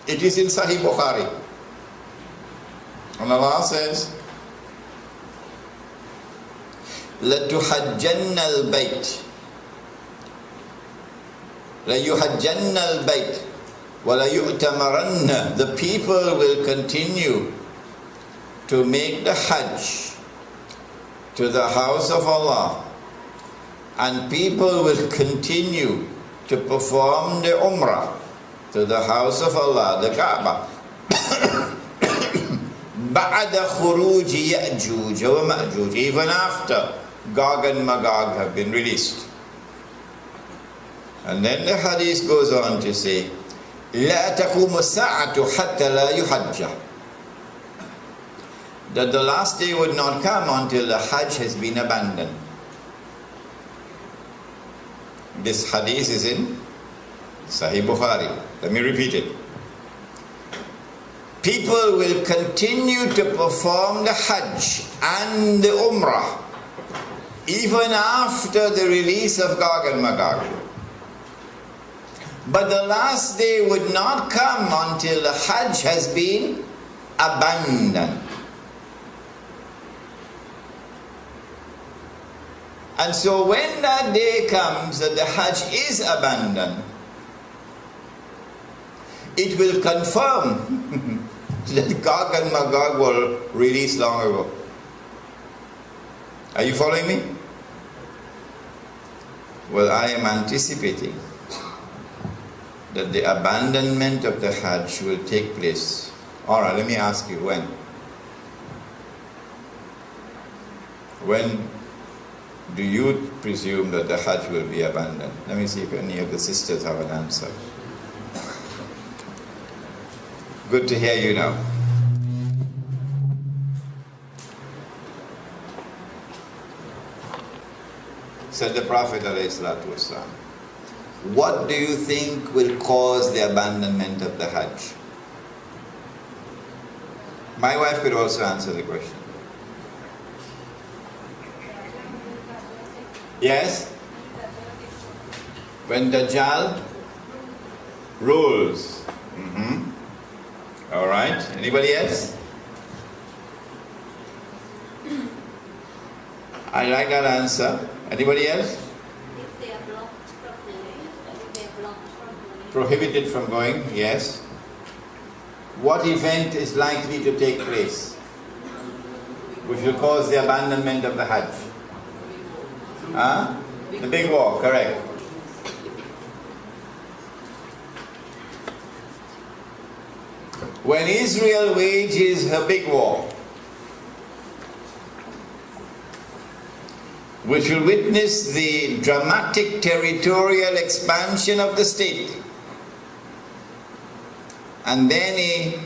It is in Sahih Bukhari. And Allah says, لَتُحَجَّنَّ الْبَيْتِ لَيُحَجَّنَّ الْبَيْتِ وَلَيُؤْتَمَرَنَّ. The people will continue to make the Hajj to the house of Allah, and people will continue to perform the Umrah to the house of Allah, the Kaaba. بَعْدَ خُرُوجِ يَأْجُوجَ وَمَأْجُوجَ. Even after Gog and Magog have been released. And then the hadith goes on to say, لا تقوم الساعة حتى لا يحج. That the last day would not come until the Hajj has been abandoned. This hadith is in Sahih Bukhari. Let me repeat it. People will continue to perform the Hajj and the Umrah even after the release of Gog and Magog. But the last day would not come until the Hajj has been abandoned. And so when that day comes that the Hajj is abandoned, it will confirm that Gog and Magog were released long ago. Are you following me? Well, I am anticipating that the abandonment of the Hajj will take place. Alright, let me ask you, when? When do you presume that the Hajj will be abandoned? Let me see if any of the sisters have an answer. Good to hear you now. Said the Prophet ﷺ, what do you think will cause the abandonment of the Hajj? My wife could also answer the question. Yes? When Dajjal rules. Alright, anybody else? I like that answer. Anybody else? If they are blocked from going. Prohibited from going, yes. What event is likely to take place which will cause the abandonment of the Hajj? The big war, correct. When Israel wages her big war, which will witness the dramatic territorial expansion of the state, and then a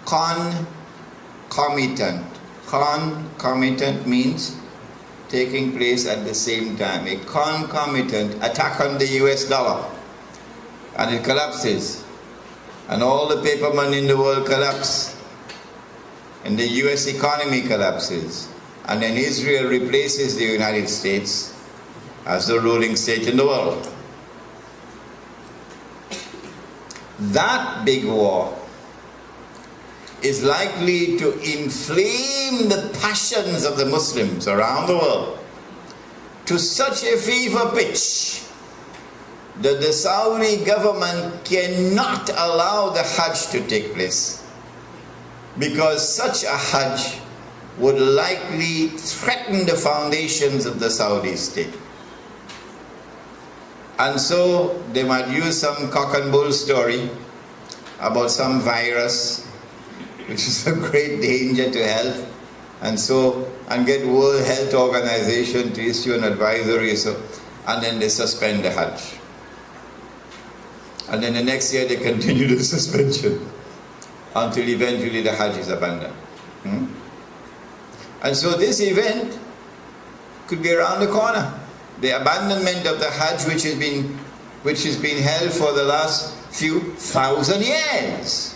concomitant means taking place at the same time, a concomitant attack on the US dollar, and it collapses, and all the paper money in the world collapse, and the US economy collapses, and then Israel replaces the United States as the ruling state in the world. That big war is likely to inflame the passions of the Muslims around the world to such a fever pitch that the Saudi government cannot allow the Hajj to take place, because such a Hajj would likely threaten the foundations of the Saudi state. And so they might use some cock and bull story about some virus which is a great danger to health, and get World Health Organization to issue an advisory, and then they suspend the Hajj. And then the next year they continue the suspension until eventually the Hajj is abandoned. And so this event could be around the corner. The abandonment of the Hajj, which has been held for the last few thousand years.